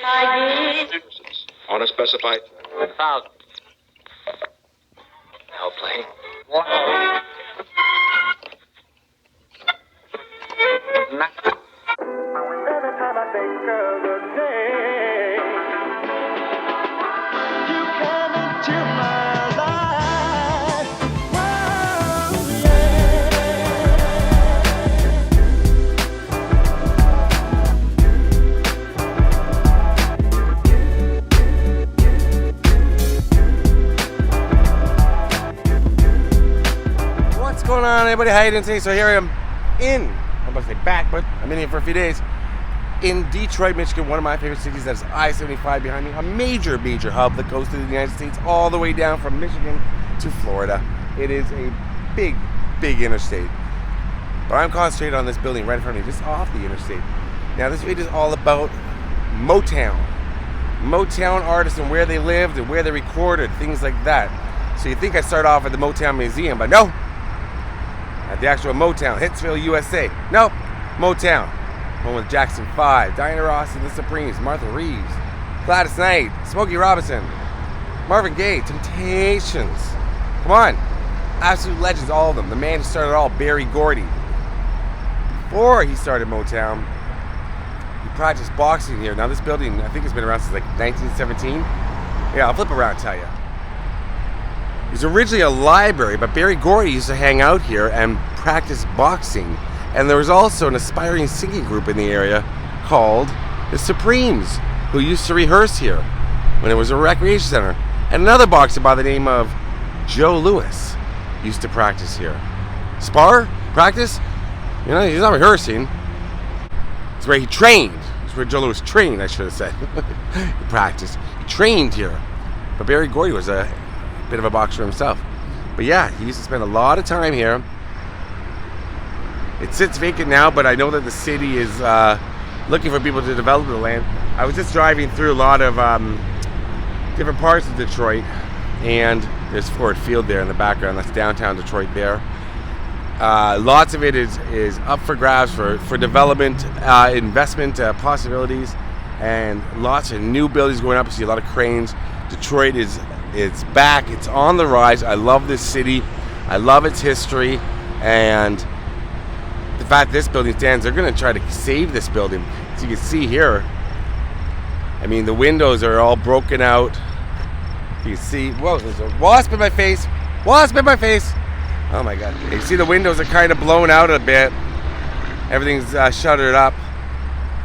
On a specified 1,000. Now playing. Every time I think of the day you came into my life, oh, What's going on, everybody? How you doing today? So here I am I'm about to say back, but I'm in here for a few days. In Detroit, Michigan, one of my favorite cities. That's I-75 behind me, a major hub that goes to the United States all the way down from Michigan to Florida. It is a big interstate. But I'm concentrated on this building right in front of me, just off the interstate. Now, this video is all about Motown. Motown artists and where they lived and where they recorded, things like that. So you think I start off at the Motown Museum, but no. At the actual Motown, Hitsville USA. Nope, Motown. Home with Jackson 5, Diana Ross and the Supremes, Martha Reeves, Gladys Knight, Smokey Robinson, Marvin Gaye, Temptations. Come on. Absolute legends, all of them. The man who started it all, Berry Gordy. Before he started Motown, he practiced boxing here. Now this building, I think it's been around since like 1917. Yeah, I'll flip around and tell you. It was originally a library, but Berry Gordy used to hang out here and practice boxing. And there was also an aspiring singing group in the area called the Supremes, who used to rehearse here when it was a recreation center. And another boxer by the name of Joe Louis used to practice here. Spar? Practice? You know, he's not rehearsing. It's where he trained. It's where Joe Louis trained, I should have said. He practiced. He trained here. But Berry Gordy was a bit of a boxer himself. But yeah, he used to spend a lot of time here. It sits vacant now, but I know that the city is looking for people to develop the land. I was just driving through a lot of different parts of Detroit, and there's Ford Field there in the background. That's downtown Detroit there. Lots of it is up for grabs for development, investment possibilities, and lots of new buildings going up. You see a lot of cranes. Detroit it's back. It's on the rise. I love this city. I love its history, and the fact this building stands, they're going to try to save this building. As you can see here, I mean, the windows are all broken out. You can see, whoa, there's a wasp in my face. Wasp in my face. Oh my God. You see the windows are kind of blown out a bit. Everything's shuttered up.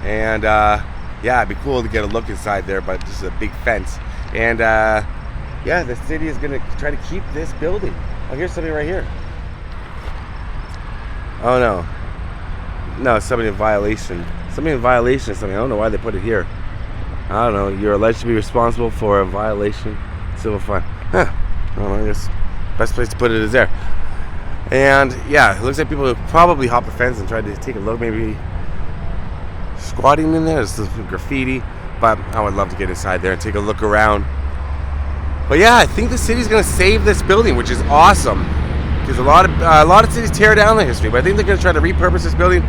And yeah, it'd be cool to get a look inside there, but this is a big fence. And yeah, the city is going to try to keep this building. Oh, here's something right here. Oh no. No, somebody in violation. Somebody in violation of something. I don't know why they put it here. I don't know. You're alleged to be responsible for a violation. Civil fine. Huh. I don't know. I guess best place to put it is there. And yeah, it looks like people probably hopped the fence and tried to take a look. Maybe squatting in there. There's some graffiti. But I would love to get inside there and take a look around. But yeah, I think the city's going to save this building, which is awesome. Because a lot of cities tear down the history, but I think they're going to try to repurpose this building.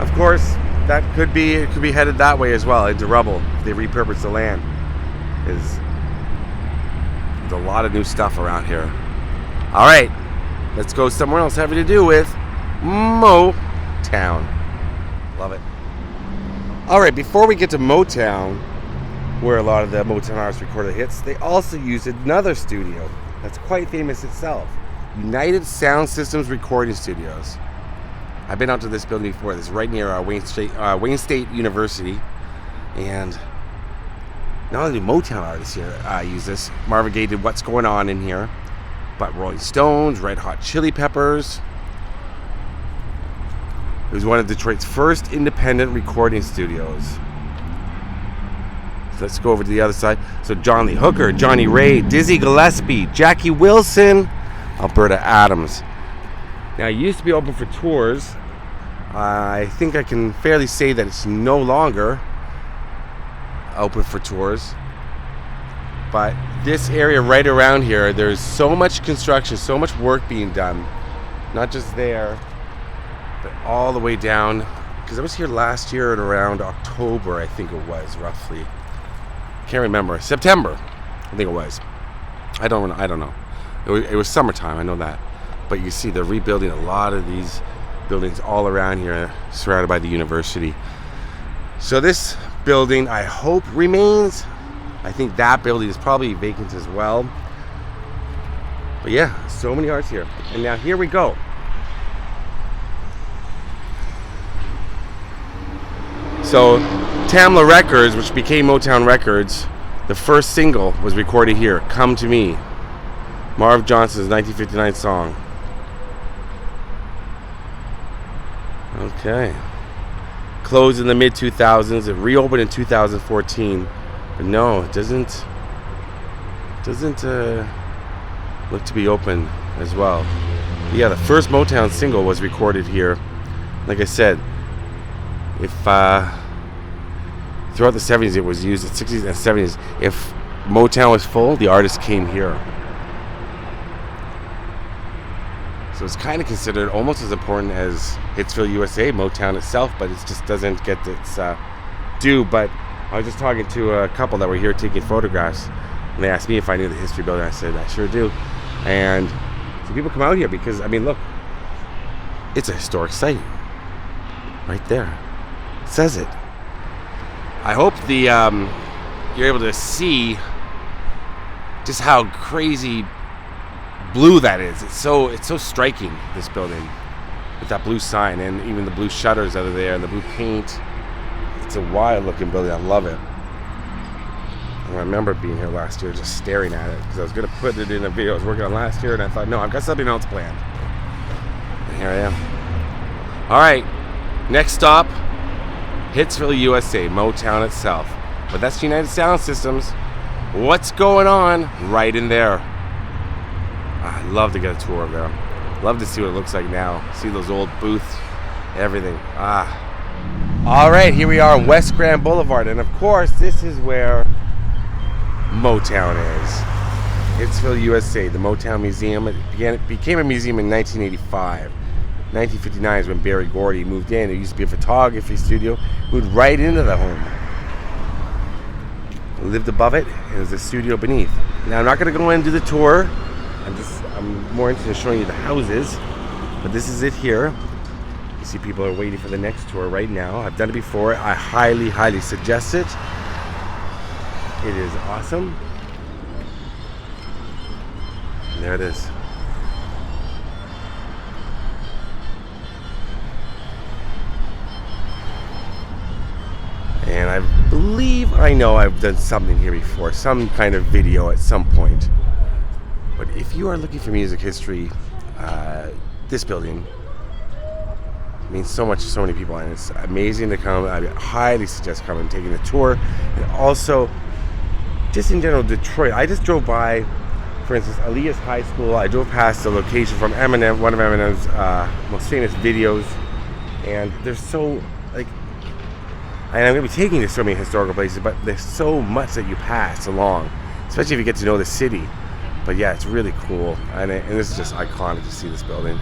Of course, it could be headed that way as well, into rubble, if they repurpose the land. There's a lot of new stuff around here. All right, let's go somewhere else having to do with Motown. Love it. All right, before we get to Motown, where a lot of the Motown artists recorded hits, they also used another studio that's quite famous itself. United Sound Systems Recording Studios. I've been out to this building before. This is right near Wayne State University. And not only do Motown artists here use this. Marvin Gaye did What's Going On in here. But Rolling Stones, Red Hot Chili Peppers. It was one of Detroit's first independent recording studios. So let's go over to the other side. So John Lee Hooker, Johnny Ray, Dizzy Gillespie, Jackie Wilson, Alberta Adams. Now, it used to be open for tours. I think I can fairly say that it's no longer open for tours. But this area right around here, there's so much construction, so much work being done. Not just there, but all the way down because I was here last year at around October, I think it was, roughly. Can't remember. September, I think it was. I don't know. It was summertime, I know that. But you see, they're rebuilding a lot of these buildings all around here, surrounded by the university. So this building, I hope, remains. I think that building is probably vacant as well. But yeah, so many arts here. And now here we go. So Tamla Records, which became Motown Records, the first single was recorded here, Come to Me. Marv Johnson's 1959 song. Okay. Closed in the mid-2000s. It reopened in 2014. But no, it doesn't look to be open as well. But yeah, the first Motown single was recorded here. Like I said, if throughout the 70s it was used, at 60s and 70s, if Motown was full, the artist came here. So it's kind of considered almost as important as Hitsville USA, Motown itself, but it just doesn't get its due. But I was just talking to a couple that were here taking photographs, and they asked me if I knew the history building. I said, I sure do. And so people come out here because, I mean, look, it's a historic site. Right there. It says it. I hope you're able to see just how crazy blue that is. It's so striking, this building, with that blue sign and even the blue shutters that are there and the blue paint. It's a wild looking building. I love it. And I remember being here last year just staring at it because I was going to put it in a video I was working on last year, and I thought, no, I've got something else planned. And here I am. All right, next stop, Hitsville USA, Motown itself. But that's United Sound Systems. What's going on right in there? I'd love to get a tour of there. Love to see what it looks like now. See those old booths, everything. All right, here we are on West Grand Boulevard. And of course, this is where Motown is. Hitsville, USA, the Motown Museum. It became a museum in 1985. 1959 is when Berry Gordy moved in. There used to be a photography studio. Moved right into the home. Lived above it, and there's a studio beneath. Now, I'm not going to go in and do the tour. I'm more interested in showing you the houses. But this is it here. You see people are waiting for the next tour right now. I've done it before. I highly, highly suggest it. It is awesome. And there it is. And I believe I know I've done something here before, some kind of video at some point. But if you are looking for music history, this building means so much to so many people, and it's amazing to come. I highly suggest coming and taking a tour. And also, just in general, Detroit. I just drove by, for instance, Aaliyah's high school. I drove past the location from Eminem, one of Eminem's most famous videos, and they're so, like, and I'm going to be taking you to so many historical places, but there's so much that you pass along, especially if you get to know the city. But yeah, it's really cool, and this is just iconic to see this building.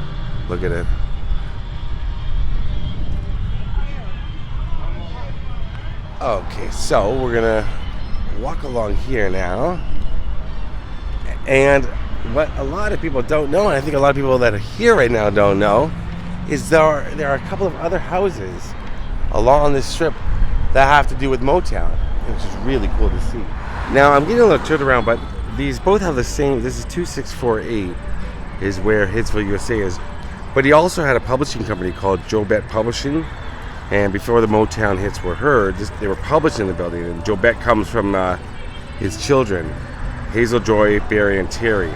Look at it. Okay, so we're gonna walk along here now, and what a lot of people don't know, and I think a lot of people that are here right now don't know, is there are a couple of other houses along this strip that have to do with Motown, which is really cool to see. Now I'm getting a little turned around, but these both have the same. This is 2648 is where Hitsville USA is, but he also had a publishing company called Jobet Publishing, and before the Motown hits were heard, they were published in the building, and Jobet comes from his children, Hazel, Joy, Barry, and Terry,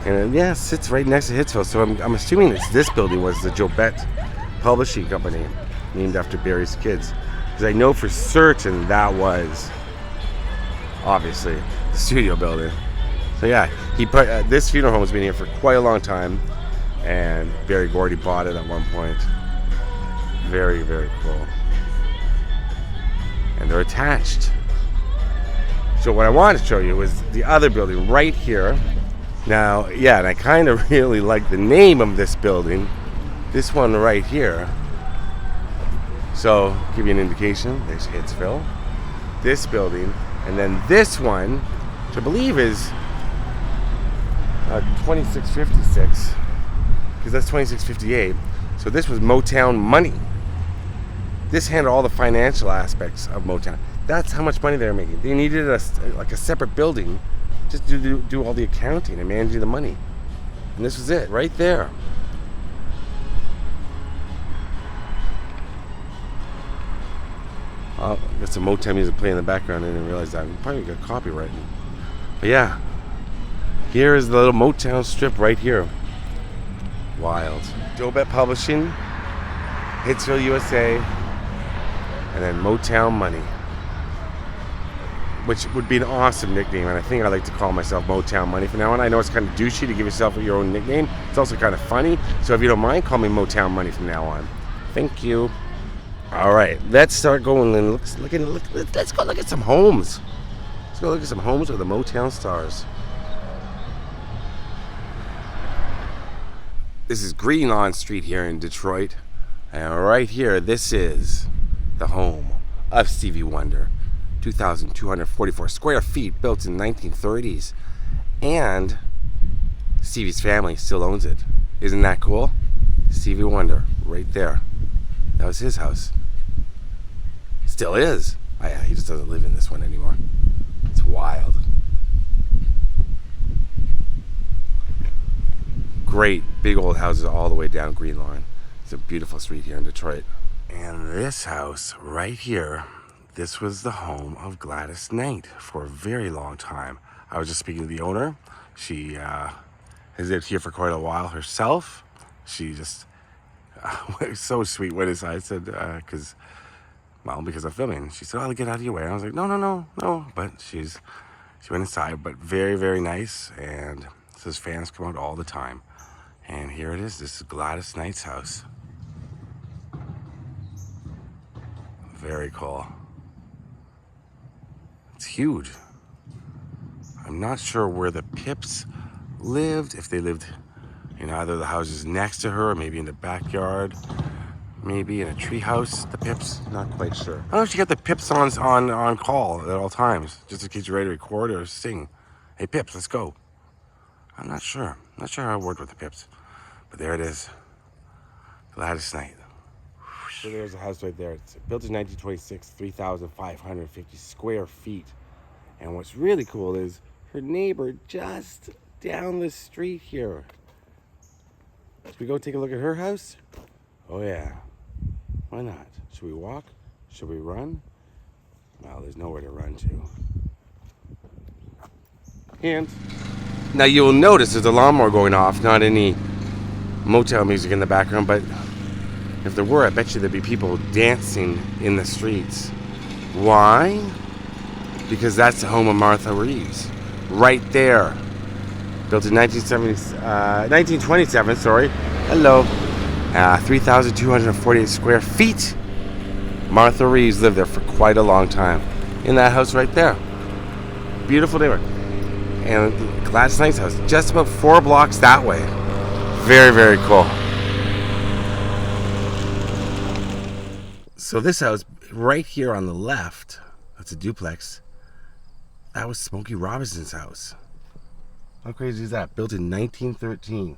and yeah, it sits right next to Hitsville, so I'm assuming this building was the Jobet Publishing Company, named after Barry's kids, because I know for certain that was obviously the studio building. So yeah, he put this funeral home has been here for quite a long time, and Berry Gordy bought it at one point. Very, very cool. And they're attached. So what I wanted to show you was the other building right here. Now, yeah, and I kind of really like the name of this building. This one right here. So, give you an indication, there's Hitsville, this building, and then this one, which I believe is 2656, because that's 2658. So this was Motown money. This handled all the financial aspects of Motown. That's how much money they were making. They needed a separate building just to do all the accounting and managing the money. And this was it, right there. Oh, got some Motown music playing in the background. I didn't realize that. We probably got copyrighted. But yeah, here is the little Motown strip right here. Wild. Blvd Publishing, Hitsville USA, and then Motown Money, which would be an awesome nickname. And I think I like to call myself Motown Money from now on. I know it's kind of douchey to give yourself your own nickname. It's also kind of funny. So if you don't mind, call me Motown Money from now on. Thank you. All right, let's start going and let's go look at some homes. Let's go look at some homes with the Motown stars. This is Green Lawn Street here in Detroit, and right here, this is the home of Stevie Wonder. 2,244 square feet, built in 1930s, and Stevie's family still owns it. Isn't that cool? Stevie Wonder, right there. That was his house. Still is. Oh, yeah, he just doesn't live in this one anymore. It's wild. Great big old houses all the way down Green Lawn. It's a beautiful street here in Detroit. And this house right here, this was the home of Gladys Knight for a very long time. I was just speaking to the owner. She has lived here for quite a while herself. She just was so sweet when I said, because I'm filming. She said, I'll get out of your way. I was like, no. But she went inside, but very, very nice. And says fans come out all the time. And here it is. This is Gladys Knight's house. Very cool. It's huge. I'm not sure where the Pips lived. If they lived in either of the houses next to her, or maybe in the backyard, maybe in a tree house. The Pips, not quite sure. I don't know if she got the Pips on call at all times, just in case you're ready to record or sing. Hey Pips, let's go. I'm not sure. Not sure how I worked with the Pips. But there it is. Gladys Knight. So there's a house right there. It's built in 1926, 3,550 square feet. And what's really cool is her neighbor just down the street here. Should we go take a look at her house? Oh yeah. Why not? Should we walk? Should we run? Well, there's nowhere to run to. And now you'll notice there's a lawnmower going off, not any Motown music in the background, but if there were, I bet you there'd be people dancing in the streets. Why? Because that's the home of Martha Reeves. Right there. Built in 1927, sorry. Hello. 3,248 square feet. Martha Reeves lived there for quite a long time. In that house right there. Beautiful neighborhood. And Gladys Knight's house, just about 4 blocks that way. Very, very cool. So this house right here on the left, that's a duplex. That was Smokey Robinson's house. How crazy is that? Built in 1913.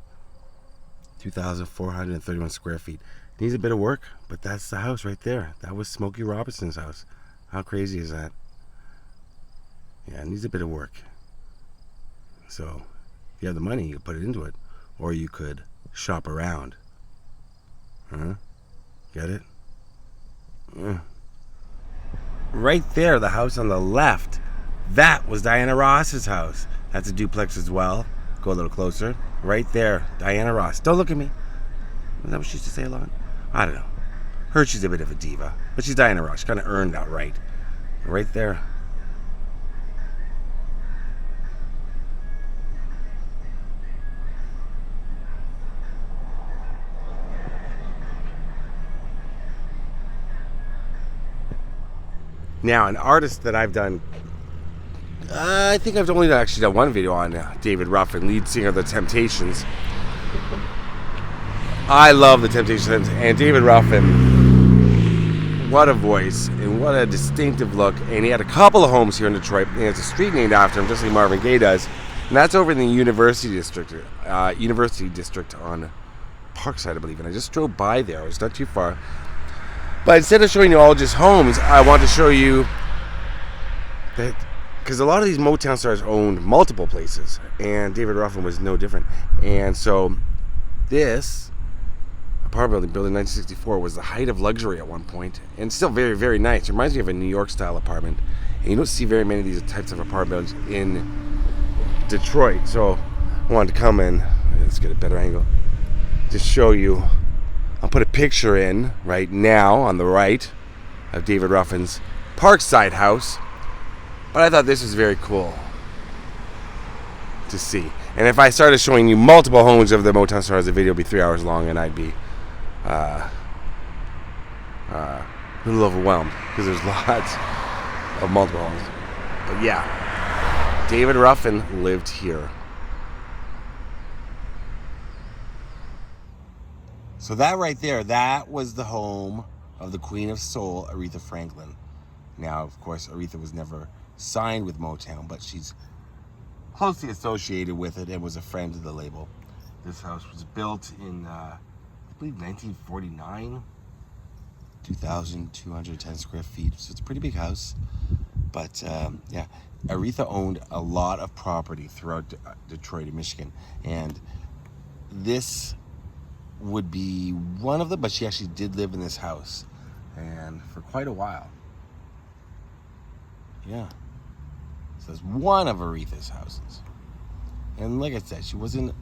2,431 square feet. Needs a bit of work, but that's the house right there. That was Smokey Robinson's house. How crazy is that? Yeah, it needs a bit of work. So, if you have the money, you put it into it. Or you could shop around. Huh? Get it? Right there, the house on the left, that was Diana Ross's house. That's a duplex as well. Go a little closer. Right there, Diana Ross. Don't look at me. Is that what she used to say a lot? I don't know. Heard she's a bit of a diva, but she's Diana Ross. She kind of earned that right. Right there. Now, an artist that I've done, I think I've only actually done one video on David Ruffin, lead singer of The Temptations. I love The Temptations, and David Ruffin what a voice and what a distinctive look. And he had a couple of homes here in Detroit, and there's a street named after him, just like Marvin Gaye does. And that's over in the University District on Parkside, I believe. And I just drove by there. It's not too far. But instead of showing you all just homes, I want to show you that, because a lot of these Motown stars owned multiple places, and David Ruffin was no different. And so this apartment built in 1964 was the height of luxury at one point, and still very, very nice. It reminds me of a New York style apartment, and you don't see very many of these types of apartments in Detroit. So I wanted to come in, let's get a better angle, just show you. I'll put a picture in right now on the right of David Ruffin's Parkside house, but I thought this was very cool to see. And if I started showing you multiple homes of the Motown stars, the video would be 3 hours long, and I'd be a little overwhelmed because there's lots of multiple homes. But yeah, David Ruffin lived here. So that right there, that was the home of the Queen of Soul, Aretha Franklin. Now, of course, Aretha was never signed with Motown, but she's closely associated with it and was a friend of the label. This house was built in, I believe, 1949, 2,210 square feet. So it's a pretty big house. But yeah, Aretha owned a lot of property throughout Detroit and Michigan. And this would be one of them, but she actually did live in this house, and for quite a while. Yeah. So it's one of Aretha's houses. And like I said, she wasn't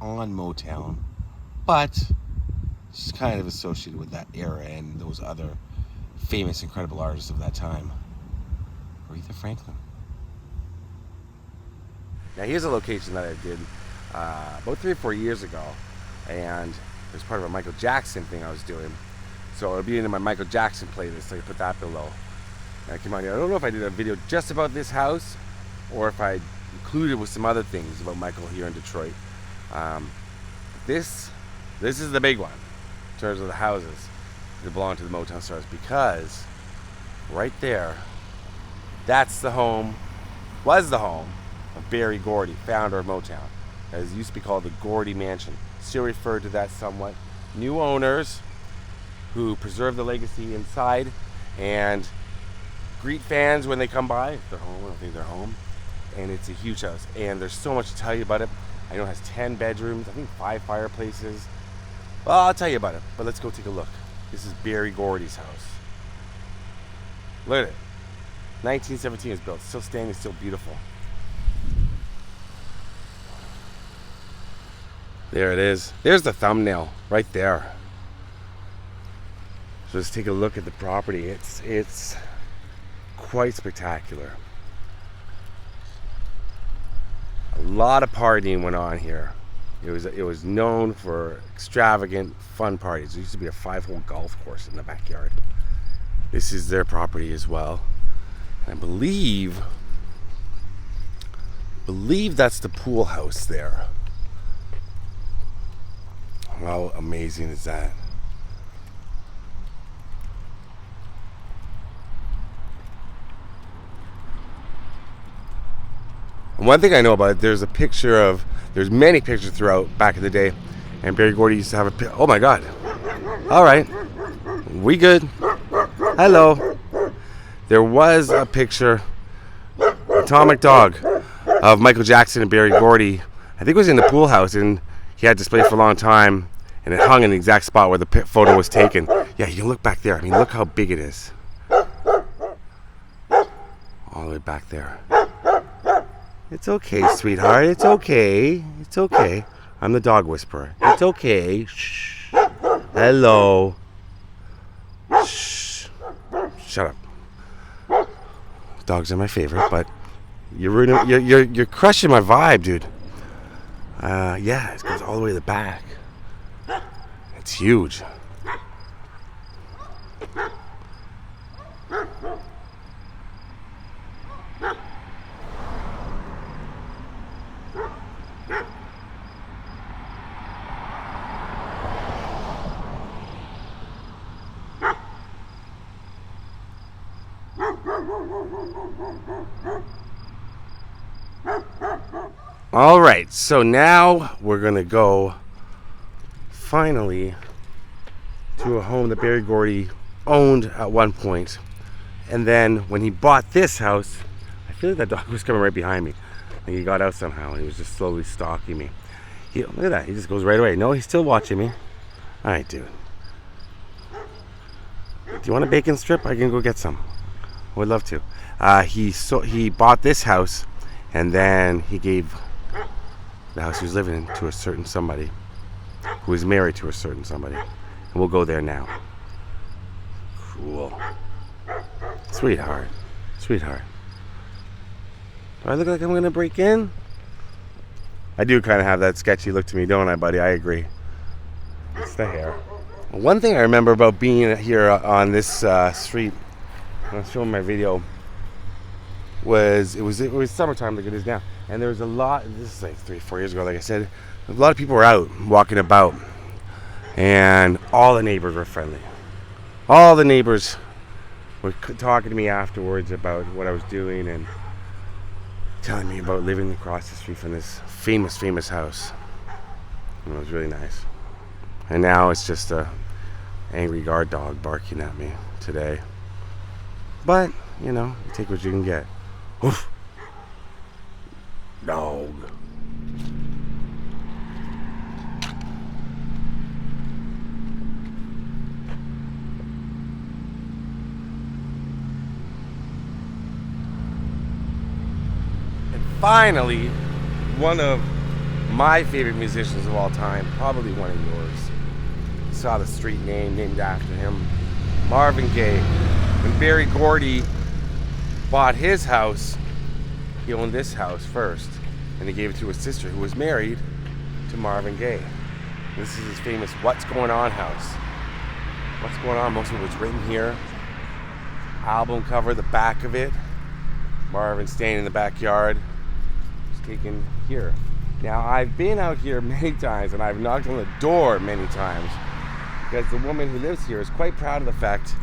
on Motown, but she's kind of associated with that era and those other famous, incredible artists of that time. Aretha Franklin. Now here's a location that I did about 3 or 4 years ago, and it was part of a Michael Jackson thing I was doing. So it'll be in my Michael Jackson playlist, so I put that below. And I came on here. I don't know if I did a video just about this house or if I included with some other things about Michael here in Detroit. This is the big one in terms of the houses that belong to the Motown stars, because right there, that's the home, was the home of Berry Gordy, founder of Motown. As it used to be called the Gordy Mansion. Still referred to that somewhat. New owners who preserve the legacy inside and greet fans when they come by. If they're home, I don't think they're home. And it's a huge house. And there's so much to tell you about it. I know it has 10 bedrooms, I think 5 fireplaces. Well, I'll tell you about it, but let's go take a look. This is Berry Gordy's house. Look at it. 1917 is built. Still standing, still beautiful. There it is. There's the thumbnail right there. So let's take a look at the property. It's quite spectacular. A lot of partying went on here. It was known for extravagant, fun parties. There used to be a 5-hole golf course in the backyard. This is their property as well. And I believe that's the pool house there. How amazing is that? And one thing I know about it, there's many pictures throughout back in the day, and Berry Gordy used to have oh my God. All right, we good. Hello. There was a picture, Atomic Dog, of Michael Jackson and Berry Gordy. I think it was in the pool house, and he had displayed for a long time, and it hung in the exact spot where the photo was taken. Yeah, you can look back there. I mean, look how big it is. All the way back there. It's okay, sweetheart. It's okay. It's okay. I'm the dog whisperer. It's okay. Shh. Hello. Shh. Shut up. Dogs are my favorite, but you're crushing my vibe, dude. Yeah, it goes all the way to the back. It's huge. All right, so now we're gonna go finally to a home that Berry Gordy owned at one point. And then when he bought this house, I feel like that dog was coming right behind me. Like he got out somehow and he was just slowly stalking me. Look at that, he just goes right away. No, he's still watching me. All right, dude. Do you want a bacon strip? I can go get some. Would love to. He bought this house and then he gave the house he was living in to a certain somebody who was married to a certain somebody. And we'll go there now. Cool. Sweetheart. Sweetheart. Do I look like I'm gonna break in? I do kind of have that sketchy look to me, don't I, buddy? I agree. It's the hair. One thing I remember about being here on this street, when I was filming my video, was it was summertime like it is now, and there was a lot. This is like 3-4 years ago. Like I said, a lot of people were out walking about, and all the neighbors were friendly. All the neighbors were talking to me afterwards about what I was doing and telling me about living across the street from this famous house. And it was really nice. And now it's just a angry guard dog barking at me today. But, you know, you take what you can get. Oof. Dog. And finally, one of my favorite musicians of all time, probably one of yours. Saw the street name named after him, Marvin Gaye. When Berry Gordy bought his house, he owned this house first, and he gave it to his sister, who was married to Marvin Gaye. This is his famous "What's Going On" house. What's Going On? Most of it was written here. Album cover, the back of it. Marvin staying in the backyard. It's taken here. Now, I've been out here many times, and I've knocked on the door many times, because the woman who lives here is quite proud of the fact,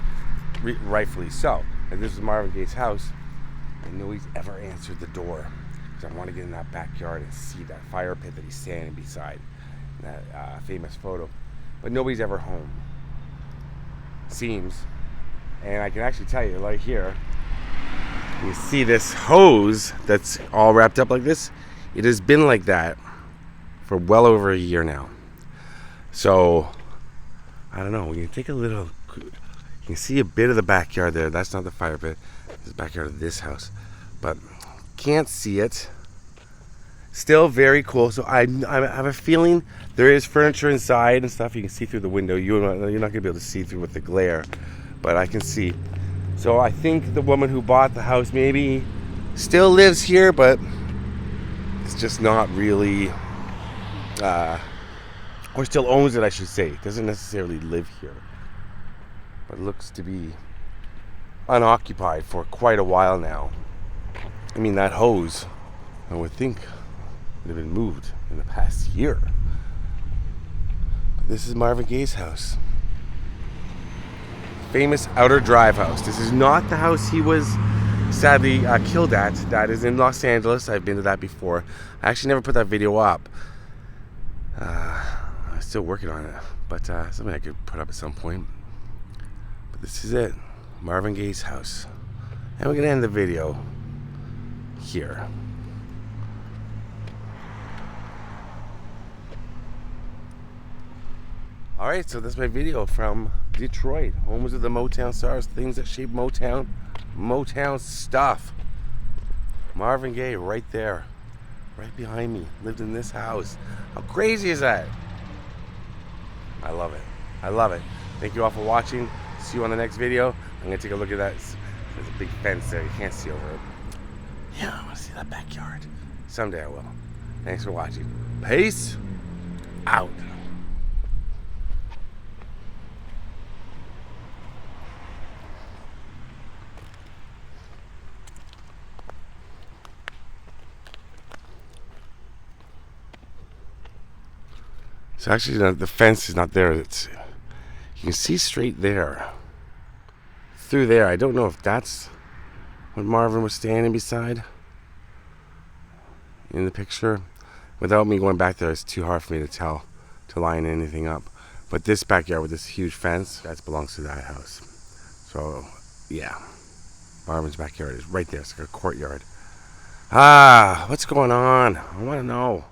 rightfully so, that this is Marvin Gaye's house, and nobody's ever answered the door, because I want to get in that backyard and see that fire pit that he's standing beside, in that famous photo. But nobody's ever home, seems. And I can actually tell you, right here, you see this hose that's all wrapped up like this. It has been like that for well over a year now. So, I don't know. You can take a little, you can see a bit of the backyard there. That's not the fire pit. It's the backyard of this house. But can't see it. Still very cool. So I have a feeling there is furniture inside and stuff. You can see through the window. You're not going to be able to see through with the glare. But I can see. So I think the woman who bought the house maybe still lives here, but it's just not really, or still owns it, I should say. Doesn't necessarily live here, but looks to be unoccupied for quite a while now. I mean, that hose, I would think, would have been moved in the past year. But this is Marvin Gaye's house. Famous outer drive house. This is not the house he was sadly killed at. That is in Los Angeles. I've been to that before. I actually never put that video up. I'm still working on it, but something I could put up at some point. But this is it, Marvin Gaye's house. And we're gonna end the video here. Alright, so that's my video from Detroit, homes of the Motown stars, things that shape Motown. Motown stuff. Marvin Gaye right there, right behind me, lived in this house. How crazy is that? I love it. I love it. Thank you all for watching. See you on the next video. I'm gonna take a look at that. There's a big fence there. You can't see over it. Yeah, I want to see that backyard. Someday I will. Thanks for watching. Peace out. So actually, the fence is not there. It's, you can see straight there. Through there. I don't know if that's what Marvin was standing beside in the picture. Without me going back there, it's too hard for me to tell, to line anything up. But this backyard with this huge fence, that belongs to that house. So, yeah. Marvin's backyard is right there. It's like a courtyard. What's going on? I want to know.